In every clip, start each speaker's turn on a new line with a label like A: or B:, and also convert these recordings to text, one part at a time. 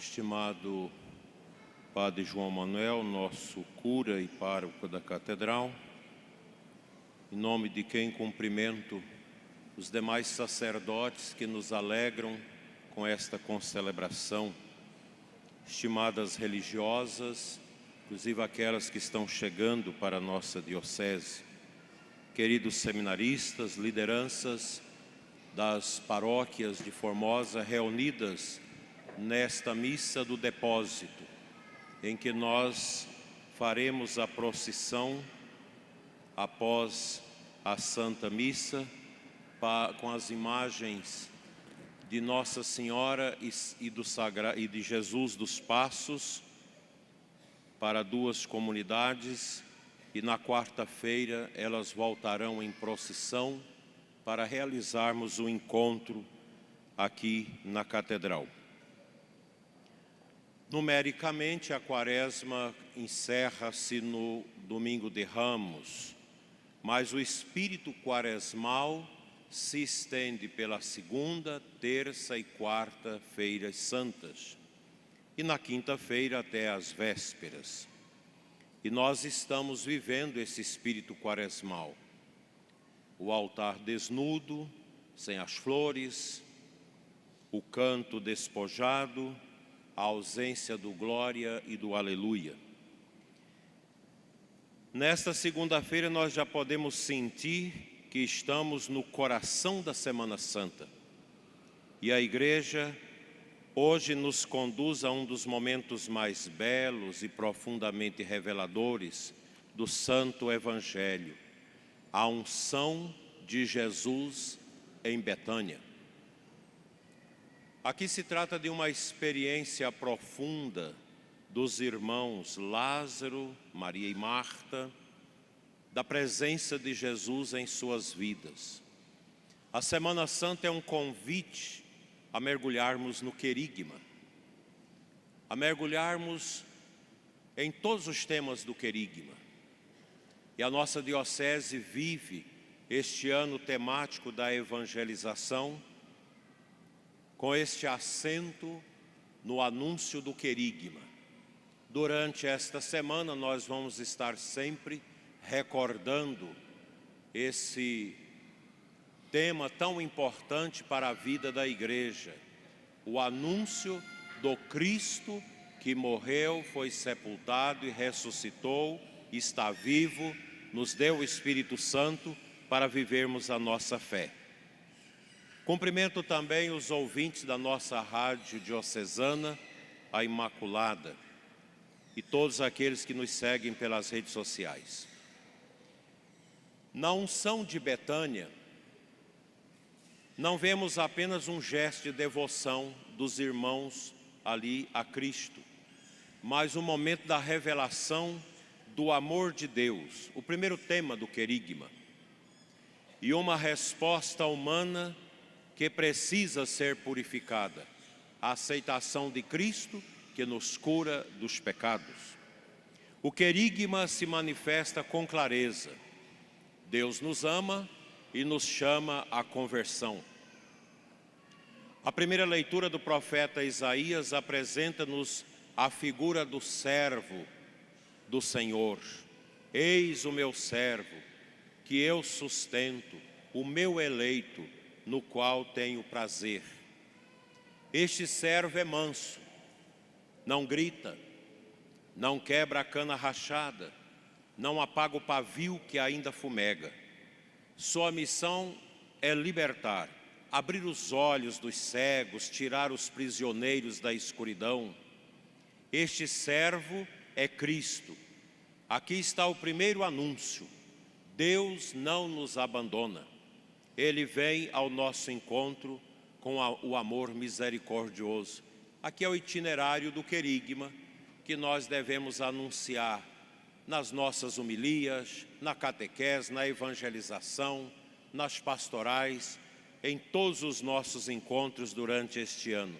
A: estimado Padre João Manuel, nosso cura e pároco da Catedral, em nome de quem cumprimento os demais sacerdotes que nos alegram com esta concelebração, estimadas religiosas, inclusive aquelas que estão chegando para a nossa diocese, queridos seminaristas, lideranças das paróquias de Formosa reunidas nesta missa do depósito, em que nós faremos a procissão após a Santa Missa com as imagens de Nossa Senhora e de Jesus dos Passos para duas comunidades, e na quarta-feira elas voltarão em procissão para realizarmos o encontro aqui na Catedral. Numericamente, a Quaresma encerra-se no Domingo de Ramos, mas o espírito quaresmal se estende pela segunda, terça e quarta-feiras santas, e na quinta-feira até as vésperas. E nós estamos vivendo esse espírito quaresmal. O altar desnudo, sem as flores, o canto despojado, a ausência do glória e do aleluia. Nesta segunda-feira nós já podemos sentir que estamos no coração da Semana Santa. E a Igreja hoje nos conduz a um dos momentos mais belos e profundamente reveladores do Santo Evangelho, a unção de Jesus em Betânia. Aqui se trata de uma experiência profunda dos irmãos Lázaro, Maria e Marta, da presença de Jesus em suas vidas. A Semana Santa é um convite a mergulharmos no querigma, a mergulharmos em todos os temas do querigma. E a nossa diocese vive este ano temático da evangelização com este acento no anúncio do querigma. Durante esta semana nós vamos estar sempre recordando esse tema tão importante para a vida da Igreja, o anúncio do Cristo que morreu, foi sepultado e ressuscitou, está vivo, nos deu o Espírito Santo para vivermos a nossa fé. Cumprimento também os ouvintes da nossa rádio diocesana, a Imaculada, e todos aqueles que nos seguem pelas redes sociais. Na unção de Betânia, não vemos apenas um gesto de devoção dos irmãos ali a Cristo, mas um momento da revelação do amor de Deus, o primeiro tema do querigma, e uma resposta humana que precisa ser purificada, a aceitação de Cristo que nos cura dos pecados. O querigma se manifesta com clareza. Deus nos ama e nos chama à conversão. A primeira leitura do profeta Isaías apresenta-nos a figura do servo do Senhor. Eis o meu servo, que eu sustento, o meu eleito, no qual tenho prazer. Este servo é manso, não grita, não quebra a cana rachada, não apaga o pavio que ainda fumega. Sua missão é libertar, abrir os olhos dos cegos, tirar os prisioneiros da escuridão. Este servo é Cristo. Aqui está o primeiro anúncio. Deus não nos abandona. Ele vem ao nosso encontro com o amor misericordioso. Aqui é o itinerário do querigma que nós devemos anunciar nas nossas homilias, na catequese, na evangelização, nas pastorais, em todos os nossos encontros durante este ano.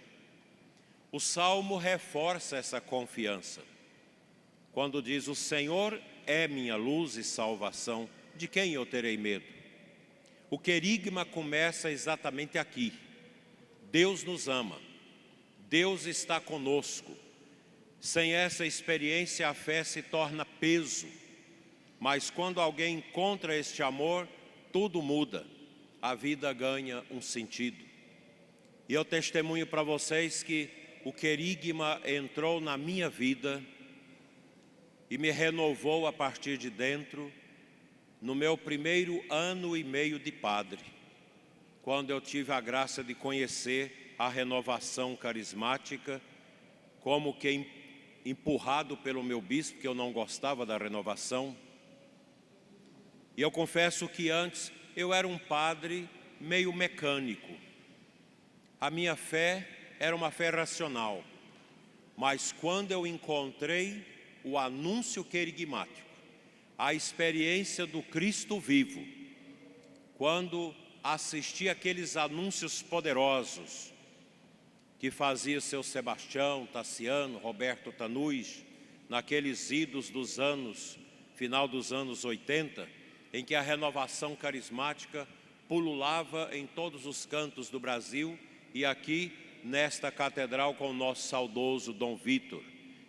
A: O Salmo reforça essa confiança, quando diz: o Senhor é minha luz e salvação, de quem eu terei medo? O querigma começa exatamente aqui. Deus nos ama. Deus está conosco. Sem essa experiência, a fé se torna peso. Mas quando alguém encontra este amor, tudo muda. A vida ganha um sentido. E eu testemunho para vocês que o querigma entrou na minha vida e me renovou a partir de dentro, no meu primeiro ano e meio de padre, quando eu tive a graça de conhecer a renovação carismática, como que empurrado pelo meu bispo, que eu não gostava da renovação. E eu confesso que antes eu era um padre meio mecânico. A minha fé era uma fé racional, mas quando eu encontrei o anúncio querigmático, a experiência do Cristo vivo, quando assisti aqueles anúncios poderosos que fazia seu Sebastião, Tassiano, Roberto Tanús, naqueles idos dos anos, final dos anos 80, em que a renovação carismática pululava em todos os cantos do Brasil e aqui nesta catedral com o nosso saudoso Dom Vitor,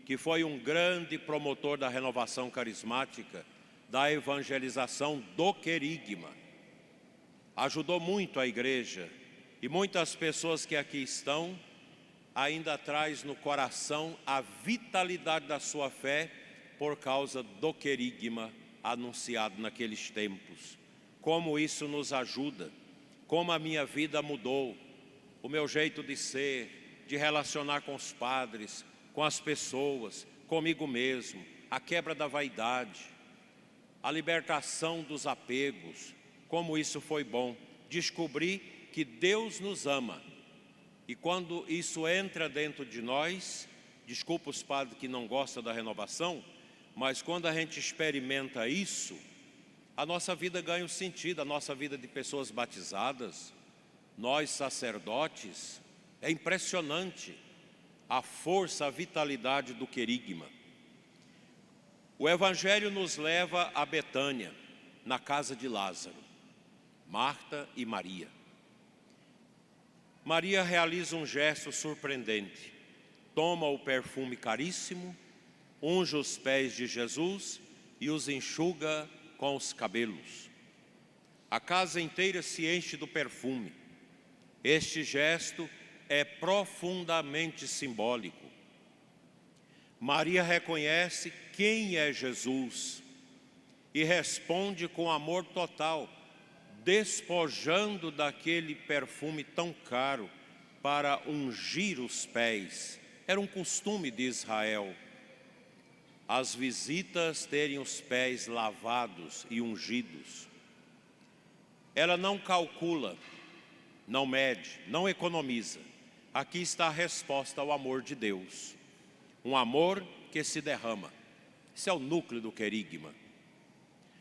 A: que foi um grande promotor da renovação carismática, da evangelização do querigma. Ajudou muito a igreja e muitas pessoas que aqui estão ainda traz no coração a vitalidade da sua fé por causa do querigma anunciado naqueles tempos. Como isso nos ajuda, como a minha vida mudou, o meu jeito de ser, de relacionar com os padres, com as pessoas, comigo mesmo, a quebra da vaidade, a libertação dos apegos, como isso foi bom. Descobri que Deus nos ama. E quando isso entra dentro de nós, desculpa os padres que não gostam da renovação, mas quando a gente experimenta isso, a nossa vida ganha um sentido, a nossa vida de pessoas batizadas, nós sacerdotes, é impressionante a força, a vitalidade do querigma. O Evangelho nos leva a Betânia, na casa de Lázaro, Marta e Maria. Maria realiza um gesto surpreendente. Toma o perfume caríssimo, unge os pés de Jesus e os enxuga com os cabelos. A casa inteira se enche do perfume. Este gesto é profundamente simbólico. Maria reconhece quem é Jesus e responde com amor total, despojando daquele perfume tão caro para ungir os pés. Era um costume de Israel, as visitas terem os pés lavados e ungidos. Ela não calcula, não mede, não economiza. Aqui está a resposta ao amor de Deus. Um amor que se derrama. Esse é o núcleo do querigma.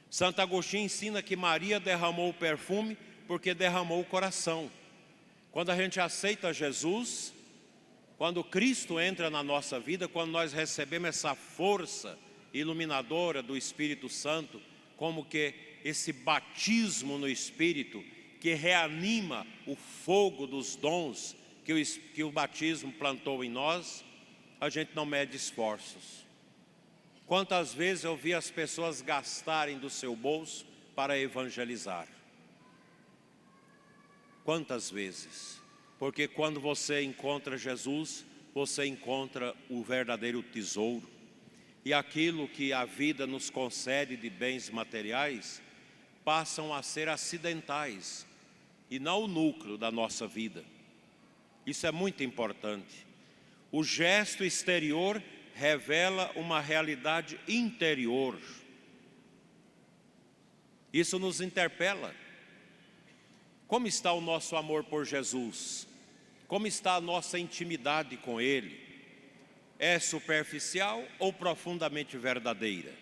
A: Santo Agostinho ensina que Maria derramou o perfume porque derramou o coração. Quando a gente aceita Jesus, quando Cristo entra na nossa vida, quando nós recebemos essa força iluminadora do Espírito Santo, como que esse batismo no Espírito, que reanima o fogo dos dons que o batismo plantou em nós, a gente não mede esforços. Quantas vezes eu vi as pessoas gastarem do seu bolso para evangelizar? Quantas vezes? Porque quando você encontra Jesus, você encontra o verdadeiro tesouro. E aquilo que a vida nos concede de bens materiais, passam a ser acidentais e não o núcleo da nossa vida. Isso é muito importante. O gesto exterior revela uma realidade interior. Isso nos interpela. Como está o nosso amor por Jesus? Como está a nossa intimidade com Ele? É superficial ou profundamente verdadeira?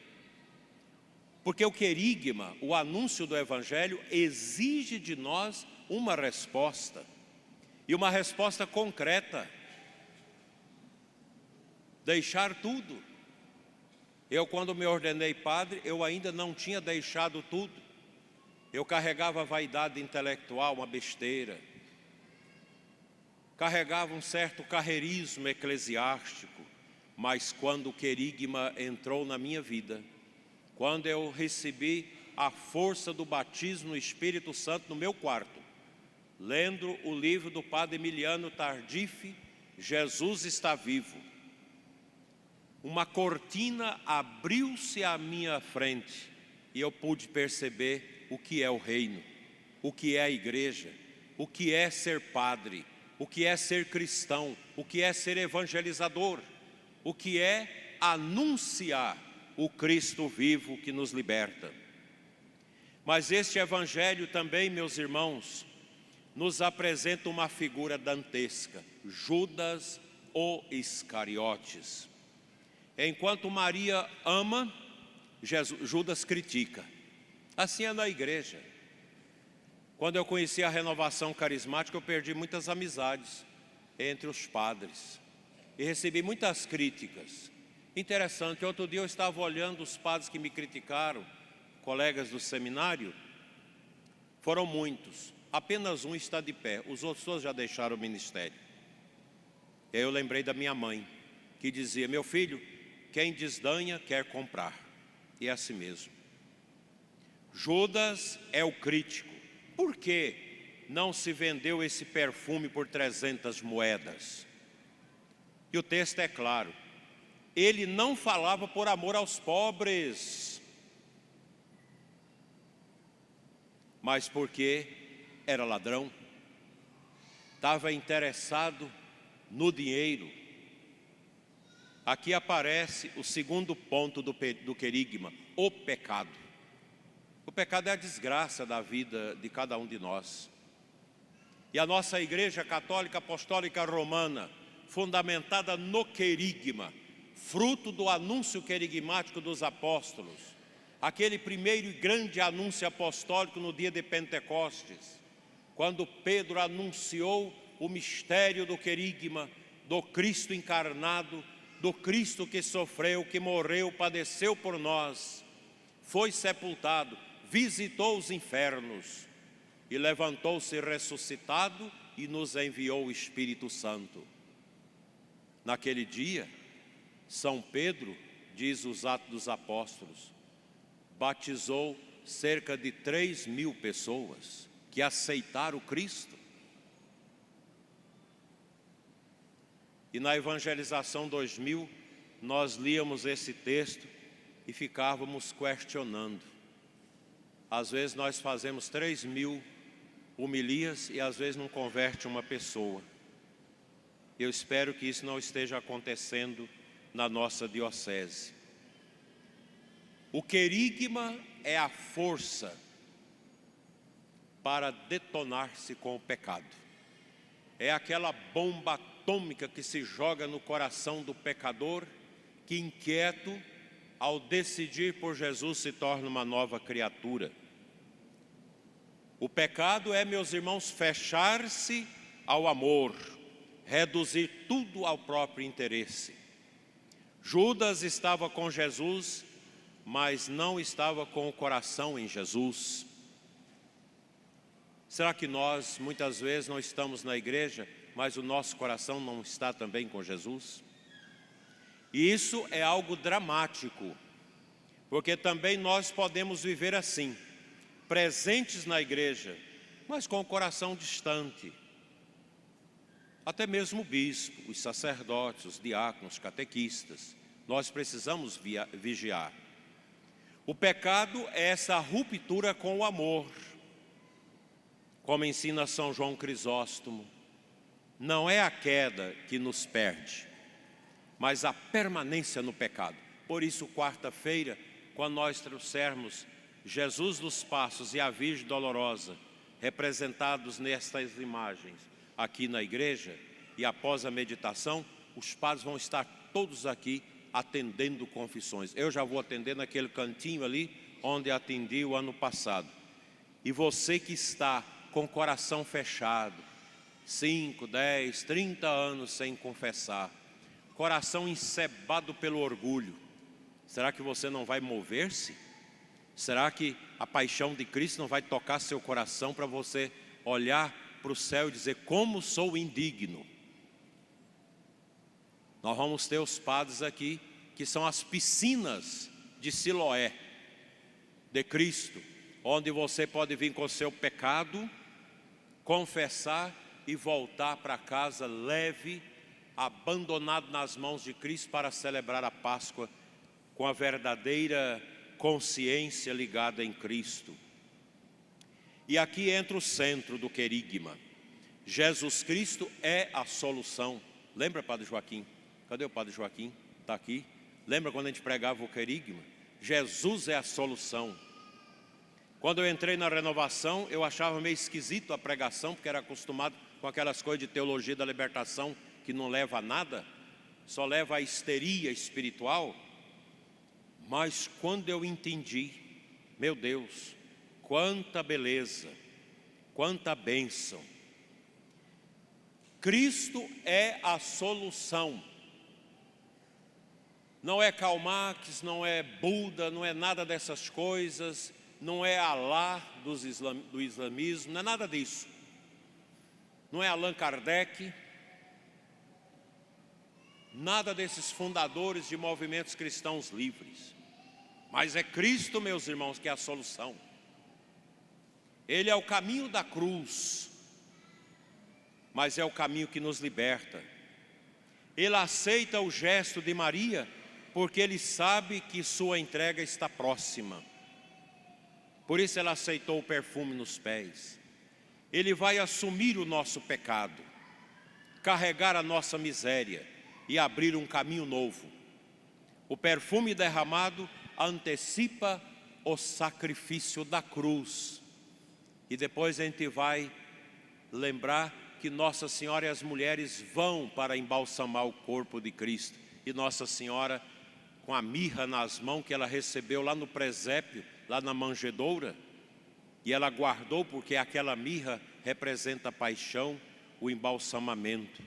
A: Porque o querigma, o anúncio do Evangelho, exige de nós uma resposta. E uma resposta concreta. Deixar tudo. Eu, quando me ordenei padre, eu ainda não tinha deixado tudo. Eu carregava a vaidade intelectual, uma besteira. carregava um certo carreirismo eclesiástico, mas quando o querigma entrou na minha vida, quando eu recebi a força do batismo no Espírito Santo no meu quarto, lendo o livro do Padre Emiliano Tardif, Jesus está vivo, uma cortina abriu-se à minha frente e eu pude perceber o que é o reino, o que é a igreja, o que é ser padre, o que é ser cristão, o que é ser evangelizador, o que é anunciar o Cristo vivo que nos liberta. Mas este evangelho também, meus irmãos, nos apresenta uma figura dantesca, Judas o Iscariotes. Enquanto Maria ama, Judas critica. Assim é na igreja. Quando eu conheci a renovação carismática, eu perdi muitas amizades entre os padres e recebi muitas críticas. Interessante, outro dia eu estava olhando os padres que me criticaram, colegas do seminário, foram muitos, apenas um está de pé, os outros todos já deixaram o ministério. E aí eu lembrei da minha mãe, que dizia: meu filho, quem desdanha quer comprar, e é assim mesmo. Judas é o crítico. Por que não se vendeu esse perfume por 300 moedas? E o texto é claro, ele não falava por amor aos pobres, mas porque era ladrão, estava interessado no dinheiro. Aqui aparece o segundo ponto do querigma, o pecado. O pecado é a desgraça da vida de cada um de nós. E a nossa Igreja Católica Apostólica Romana, fundamentada no querigma, fruto do anúncio querigmático dos apóstolos, aquele primeiro e grande anúncio apostólico no dia de Pentecostes, quando Pedro anunciou o mistério do querigma, do Cristo encarnado, do Cristo que sofreu, que morreu, padeceu por nós, foi sepultado, visitou os infernos e levantou-se ressuscitado e nos enviou o Espírito Santo. Naquele dia, São Pedro, diz os Atos dos Apóstolos, batizou cerca de 3.000 pessoas que aceitaram Cristo. E na Evangelização 2000, nós líamos esse texto e ficávamos questionando. Às vezes nós fazemos 3.000 homilias e às vezes não converte uma pessoa. Eu espero que isso não esteja acontecendo na nossa diocese. O querigma é a força para detonar-se com o pecado. É aquela bomba atômica que se joga no coração do pecador, que inquieto, ao decidir por Jesus, se torna uma nova criatura. O pecado é, meus irmãos, fechar-se ao amor, reduzir tudo ao próprio interesse. Judas estava com Jesus, mas não estava com o coração em Jesus. Será que nós, muitas vezes, não estamos na igreja, mas o nosso coração não está também com Jesus? E isso é algo dramático, porque também nós podemos viver assim, presentes na igreja, mas com o coração distante. Até mesmo o bispo, os sacerdotes, os diáconos, os catequistas, nós precisamos vigiar. O pecado é essa ruptura com o amor, como ensina São João Crisóstomo. Não é a queda que nos perde, mas a permanência no pecado. Por isso, quarta-feira, quando nós trouxermos Jesus dos Passos e a Virgem Dolorosa, representados nestas imagens aqui na igreja, e após a meditação, os padres vão estar todos aqui atendendo confissões. Eu já vou atender naquele cantinho ali, onde atendi o ano passado. E você que está com o coração fechado, 5, 10, 30 anos sem confessar, coração encebado pelo orgulho, será que você não vai mover-se? Será que a paixão de Cristo não vai tocar seu coração para você olhar para o céu e dizer: como sou indigno. Nós vamos ter os padres aqui, que são as piscinas de Siloé, de Cristo, onde você pode vir com o seu pecado, confessar e voltar para casa leve, abandonado nas mãos de Cristo, para celebrar a Páscoa com a verdadeira consciência ligada em Cristo. E aqui entra o centro do querigma. Jesus Cristo é a solução. Lembra, Padre Joaquim? Cadê o Padre Joaquim? Está aqui. Lembra quando a gente pregava o querigma? Jesus é a solução. Quando eu entrei na renovação, eu achava meio esquisito a pregação, porque era acostumado com aquelas coisas de teologia da libertação que não leva a nada, só leva à histeria espiritual. Mas quando eu entendi, meu Deus, quanta beleza, quanta bênção. Cristo é a solução. Não é Karl Marx, não é Buda, não é nada dessas coisas, não é Alá do islamismo, não é nada disso. Não é Allan Kardec, nada desses fundadores de movimentos cristãos livres. Mas é Cristo, meus irmãos, que é a solução. Ele é o caminho da cruz, mas é o caminho que nos liberta. Ele aceita o gesto de Maria, porque ele sabe que sua entrega está próxima. Por isso ela aceitou o perfume nos pés. Ele vai assumir o nosso pecado, carregar a nossa miséria e abrir um caminho novo. O perfume derramado antecipa o sacrifício da cruz. E depois a gente vai lembrar que Nossa Senhora e as mulheres vão para embalsamar o corpo de Cristo. E Nossa Senhora, com a mirra nas mãos que ela recebeu lá no presépio, lá na manjedoura, e ela guardou porque aquela mirra representa a paixão, o embalsamamento.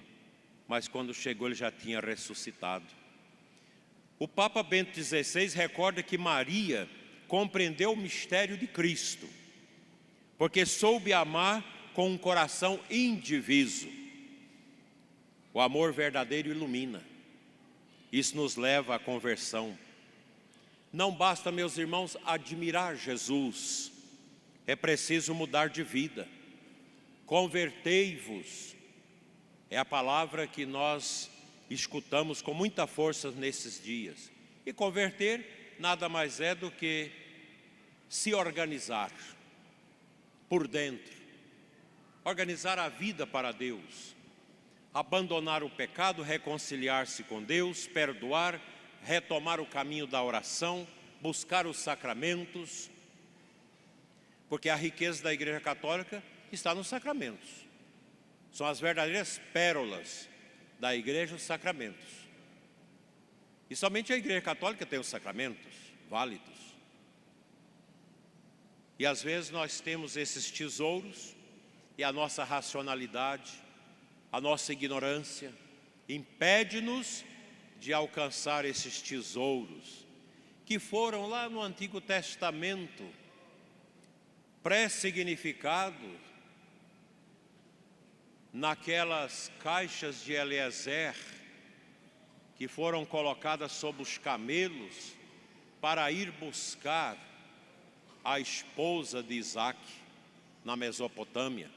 A: Mas quando chegou ele já tinha ressuscitado. O Papa Bento XVI recorda que Maria compreendeu o mistério de Cristo, porque soube amar com um coração indiviso. O amor verdadeiro ilumina. Isso nos leva à conversão. Não basta, meus irmãos, admirar Jesus. É preciso mudar de vida. Convertei-vos. É a palavra que nós escutamos com muita força nesses dias. E converter nada mais é do que se organizar por dentro. Organizar a vida para Deus. Abandonar o pecado, reconciliar-se com Deus, perdoar, retomar o caminho da oração, buscar os sacramentos, porque a riqueza da Igreja Católica está nos sacramentos. São as verdadeiras pérolas da Igreja, os sacramentos. E somente a Igreja Católica tem os sacramentos válidos. E às vezes nós temos esses tesouros e a nossa racionalidade, a nossa ignorância, impede-nos de alcançar esses tesouros que foram lá no Antigo Testamento pré-significado naquelas caixas de Eliezer que foram colocadas sob os camelos para ir buscar a esposa de Isaac na Mesopotâmia.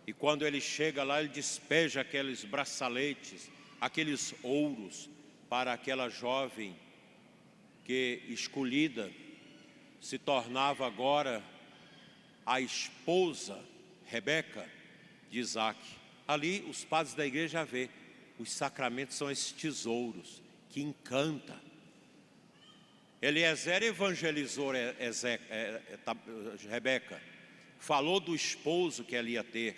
A: E quando ele chega lá, ele despeja aqueles braçaletes, aqueles ouros para aquela jovem que, escolhida, se tornava agora a esposa, Rebeca, de Isaac. Ali os padres da igreja vê, os sacramentos são esses tesouros que encanta. Eliezer evangelizou Rebeca, falou do esposo que ela ia ter,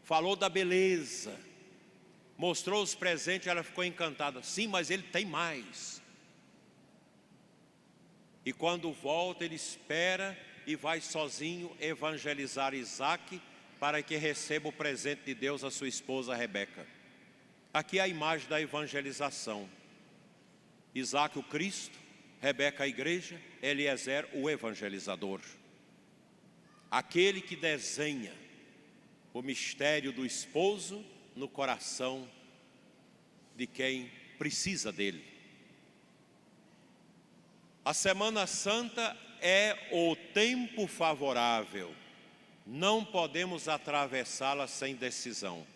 A: falou da beleza, mostrou os presentes, ela ficou encantada. Sim, mas ele tem mais. E quando volta, ele espera e vai sozinho evangelizar Isaac para que receba o presente de Deus a sua esposa Rebeca. Aqui é a imagem da evangelização. Isaac o Cristo, Rebeca a igreja, Eliezer o evangelizador. Aquele que desenha o mistério do esposo no coração de quem precisa dele. A Semana Santa é o tempo favorável, não podemos atravessá-la sem decisão.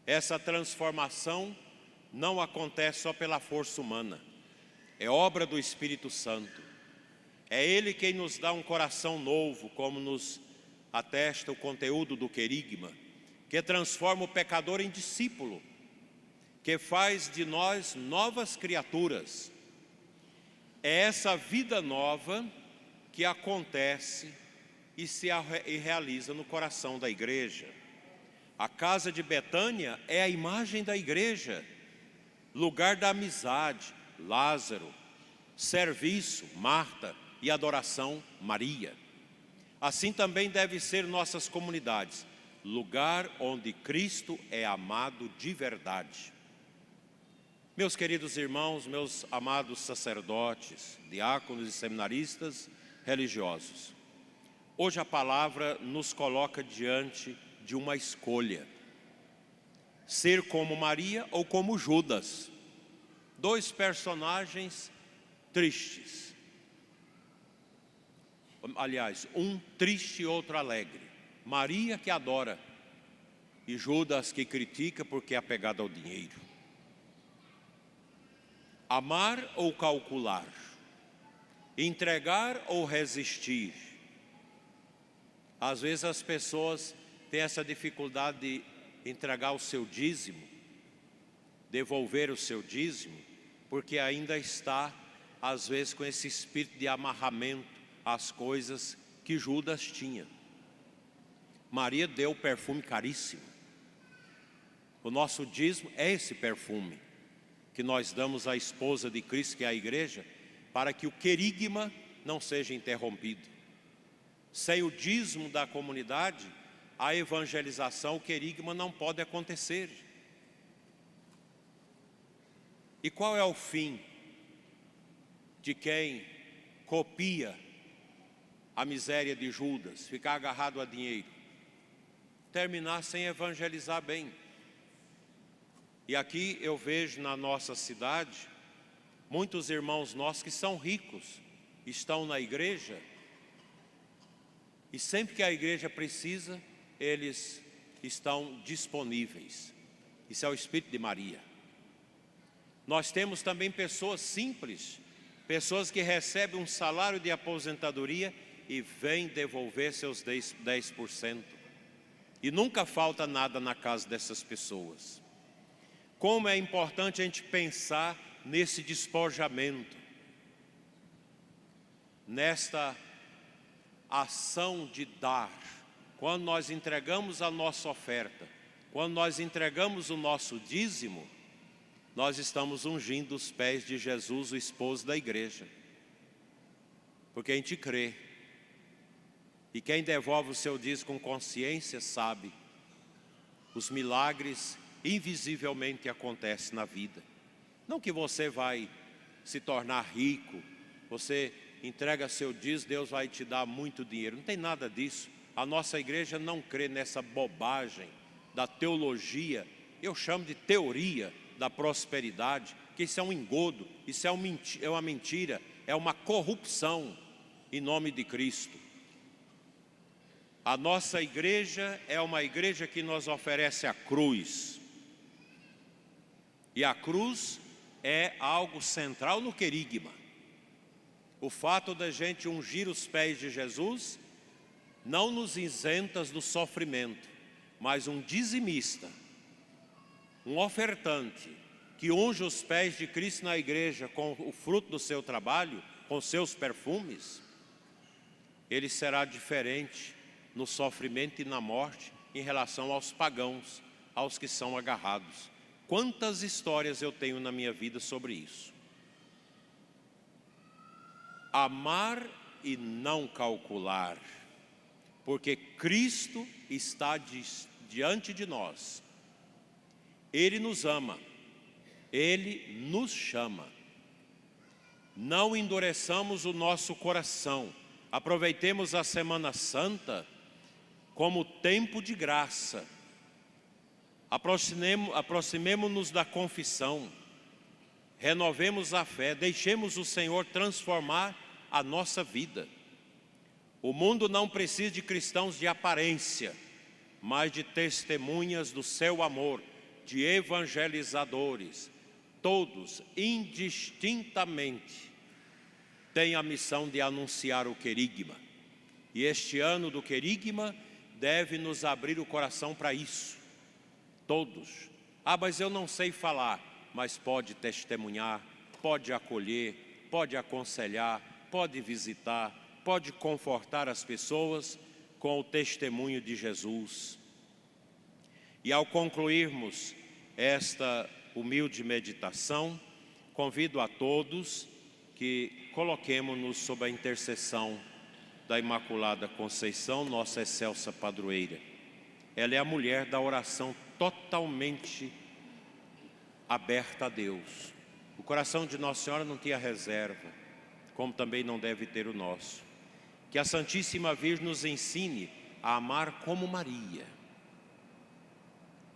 A: Essa transformação não acontece só pela força humana, é obra do Espírito Santo. É Ele quem nos dá um coração novo, como nos atesta o conteúdo do querigma, que transforma o pecador em discípulo, que faz de nós novas criaturas. É essa vida nova que acontece e realiza no coração da igreja. A casa de Betânia é a imagem da igreja, lugar da amizade, Lázaro, serviço, Marta, e adoração, Maria. Assim também deve ser nossas comunidades, lugar onde Cristo é amado de verdade. Meus queridos irmãos, meus amados sacerdotes, diáconos e seminaristas religiosos, hoje a palavra nos coloca diante de uma escolha: ser como Maria ou como Judas, dois personagens tristes. Aliás, um triste e outro alegre. Maria que adora e Judas que critica porque é apegado ao dinheiro. Amar ou calcular? Entregar ou resistir? Às vezes as pessoas têm essa dificuldade de entregar o seu dízimo, devolver o seu dízimo, porque ainda está, às vezes, com esse espírito de amarramento às coisas que Judas tinha. Maria deu perfume caríssimo. O nosso dízimo é esse perfume que nós damos à esposa de Cristo, que é a igreja, para que o querigma não seja interrompido. Sem o dízimo da comunidade, a evangelização, o querigma não pode acontecer. E qual é o fim de quem copia a miséria de Judas, ficar agarrado a dinheiro? Terminar sem evangelizar bem. E aqui eu vejo na nossa cidade muitos irmãos nossos que são ricos, estão na igreja, e sempre que a igreja precisa, eles estão disponíveis. Isso é o Espírito de Maria. Nós temos também pessoas simples, pessoas que recebem um salário de aposentadoria e vêm devolver seus 10%. E nunca falta nada na casa dessas pessoas. Como é importante a gente pensar nesse despojamento, nesta ação de dar. Quando nós entregamos a nossa oferta, quando nós entregamos o nosso dízimo, nós estamos ungindo os pés de Jesus, o esposo da igreja. Porque a gente crê. E quem devolve o seu dízimo com consciência sabe, os milagres invisivelmente acontecem na vida. Não que você vai se tornar rico, você entrega seu dízimo, Deus vai te dar muito dinheiro. Não tem nada disso. A nossa igreja não crê nessa bobagem da teologia, eu chamo de teoria da prosperidade, que isso é um engodo, isso é uma mentira, é uma corrupção em nome de Cristo. A nossa igreja é uma igreja que nos oferece a cruz. E a cruz é algo central no querigma. O fato da gente ungir os pés de Jesus não nos isenta do sofrimento, mas um dizimista, um ofertante que unge os pés de Cristo na igreja com o fruto do seu trabalho, com seus perfumes, ele será diferente no sofrimento e na morte em relação aos pagãos, aos que são agarrados. Quantas histórias eu tenho na minha vida sobre isso. Amar e não calcular, porque Cristo está diante de nós. Ele nos ama, Ele nos chama. Não endureçamos o nosso coração. Aproveitemos a Semana Santa como tempo de graça. Aproximemo-nos da confissão, renovemos a fé, deixemos o Senhor transformar a nossa vida. O mundo não precisa de cristãos de aparência, mas de testemunhas do seu amor, de evangelizadores. Todos, indistintamente, têm a missão de anunciar o querigma. E este ano do querigma deve nos abrir o coração para isso. Todos. Mas eu não sei falar. Mas pode testemunhar, pode acolher, pode aconselhar, pode visitar, pode confortar as pessoas com o testemunho de Jesus. E ao concluirmos esta humilde meditação, convido a todos que coloquemo-nos sob a intercessão da Imaculada Conceição, nossa excelsa padroeira. Ela é a mulher da oração totalmente aberta a Deus. O coração de Nossa Senhora não tinha reserva, como também não deve ter o nosso. Que a Santíssima Virgem nos ensine a amar como Maria,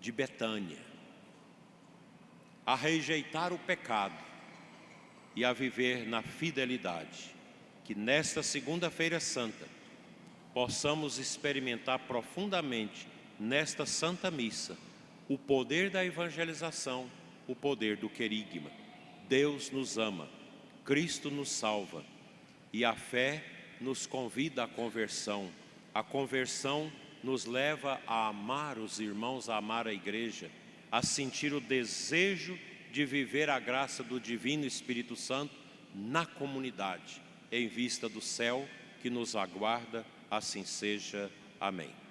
A: de Betânia, a rejeitar o pecado e a viver na fidelidade. Que nesta segunda-feira santa possamos experimentar profundamente nesta Santa Missa o poder da evangelização, o poder do querigma. Deus nos ama, Cristo nos salva e a fé nos convida à conversão. A conversão nos leva a amar os irmãos, a amar a igreja, a sentir o desejo de viver a graça do Divino Espírito Santo na comunidade, em vista do céu que nos aguarda. Assim seja. Amém.